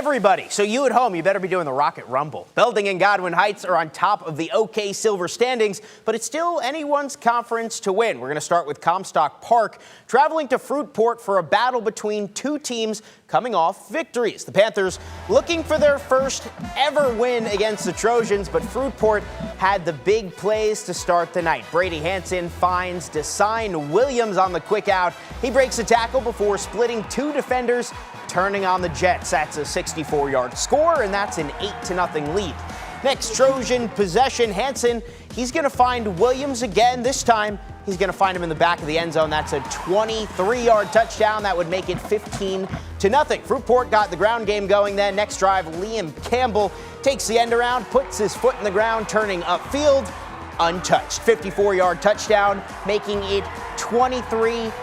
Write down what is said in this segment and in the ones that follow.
Everybody, so you at home, you better be doing the Rocket Rumble. Belding and Godwin Heights are on top of the OK Silver standings, but it's still anyone's conference to win. We're going to start with Comstock Park, traveling to Fruitport for a battle between two teams coming off victories. The Panthers looking for their first ever win against the Trojans, but Fruitport had the big plays to start the night. Brady Hansen finds Design Williams on the quick out. He breaks a tackle before splitting two defenders, turning on the Jets. That's a 64-yard score, and that's an 8-0 lead. Next, Trojan possession. Hansen, he's going to find Williams again. This time, he's going to find him in the back of the end zone. That's a 23-yard touchdown. That would make it 15-0. Fruitport got the ground game going then. Next drive, Liam Campbell takes the end around, puts his foot in the ground, turning upfield, untouched. 54-yard touchdown, making it 23-0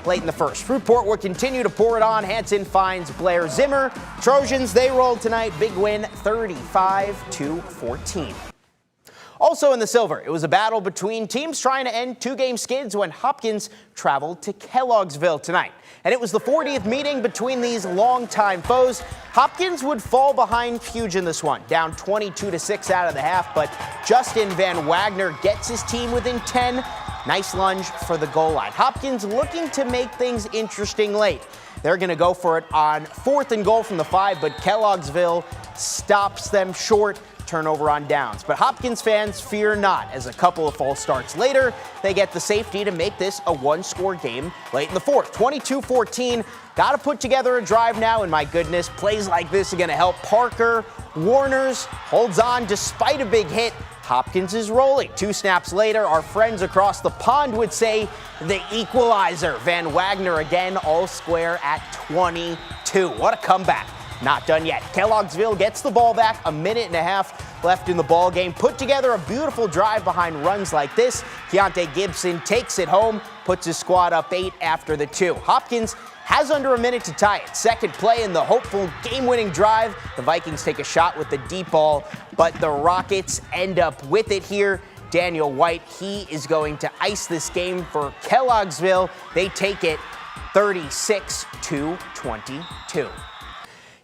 late in the first. Fruitport will continue to pour it on. Hansen finds Blair Zimmer. Trojans, they rolled tonight. Big win, 35-14. Also in the silver, it was a battle between teams trying to end two-game skids when Hopkins traveled to Kelloggsville tonight. And it was the 40th meeting between these longtime foes. Hopkins would fall behind Fuge in this one, down 22-6 out of the half, but Justin Van Wagner gets his team within 10. Nice lunge for the goal line. Hopkins looking to make things interesting late. They're going to go for it on 4th and goal from the 5, but Kelloggsville stops them short. Turnover on downs. But Hopkins fans fear not, as a couple of false starts later, they get the safety to make this a one-score game late in the fourth. 22-14. Got to put together a drive now, and my goodness, plays like this are going to help Parker. Warners holds on despite a big hit. Hopkins is rolling. 2 snaps later, our friends across the pond would say the equalizer. Van Wagner again, all square at 22. What a comeback. Not done yet. Kelloggsville gets the ball back, a minute and a half left in the ball game. Put together a beautiful drive behind runs like this. Keontae Gibson takes it home, puts his squad up 8 after the 2. Hopkins has under a minute to tie it. Second play in the hopeful game-winning drive. The Vikings take a shot with the deep ball, but the Rockets end up with it here. Daniel White, he is going to ice this game for Kelloggsville. They take it 36-22.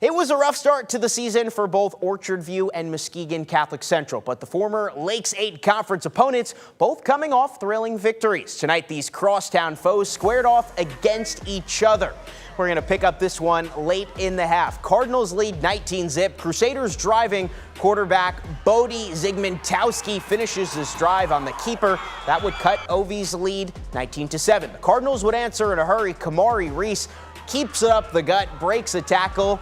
It was a rough start to the season for both Orchard View and Muskegon Catholic Central, but the former Lakes 8 conference opponents both coming off thrilling victories. Tonight, these crosstown foes squared off against each other. We're going to pick up this one late in the half. Cardinals lead 19-zip. Crusaders driving. Quarterback Bodie Zygmuntowski finishes his drive on the keeper. That would cut OV's lead 19-7. The Cardinals would answer in a hurry. Kamari Reese keeps it up the gut, breaks a tackle.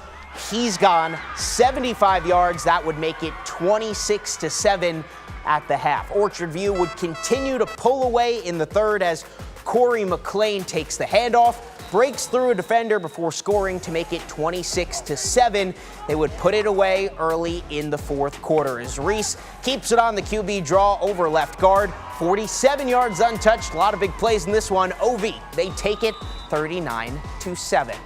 He's gone 75 yards. That would make it 26-7 at the half. Orchard View would continue to pull away in the third as Corey McLean takes the handoff, breaks through a defender before scoring to make it 26-7. They would put it away early in the fourth quarter as Reese keeps it on the QB draw over left guard. 47 yards untouched. A lot of big plays in this one. OV, they take it 39-7.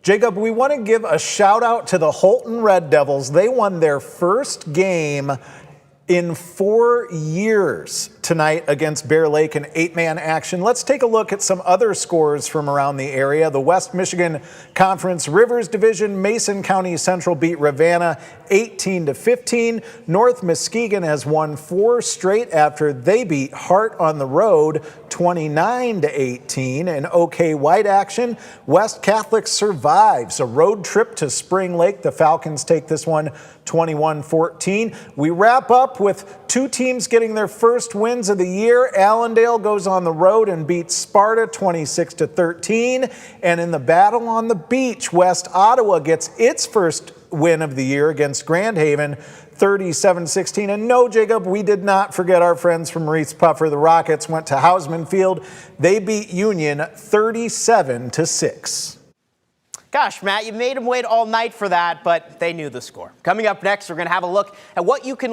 Jacob, we want to give a shout out to the Holton Red Devils. They won their first game in 4 years tonight against Bear Lake in 8-man action. Let's take a look at some other scores from around the area. The West Michigan Conference Rivers Division, Mason County Central beat Ravenna 18-15. North Muskegon has won 4 straight after they beat Hart on the road 29-18. In OK White action, West Catholic survives a road trip to Spring Lake. The Falcons take this one 21-14. We wrap up with 2 teams getting their first wins of the year. Allendale goes on the road and beats Sparta 26-13. And in the battle on the beach, West Ottawa gets its first win of the year against Grand Haven 37-16. And no, Jacob, we did not forget our friends from Reese Puffer. The Rockets went to Hausman Field. They beat Union 37-6. Gosh, Matt, you made them wait all night for that, but they knew the score. Coming up next, we're going to have a look at what you can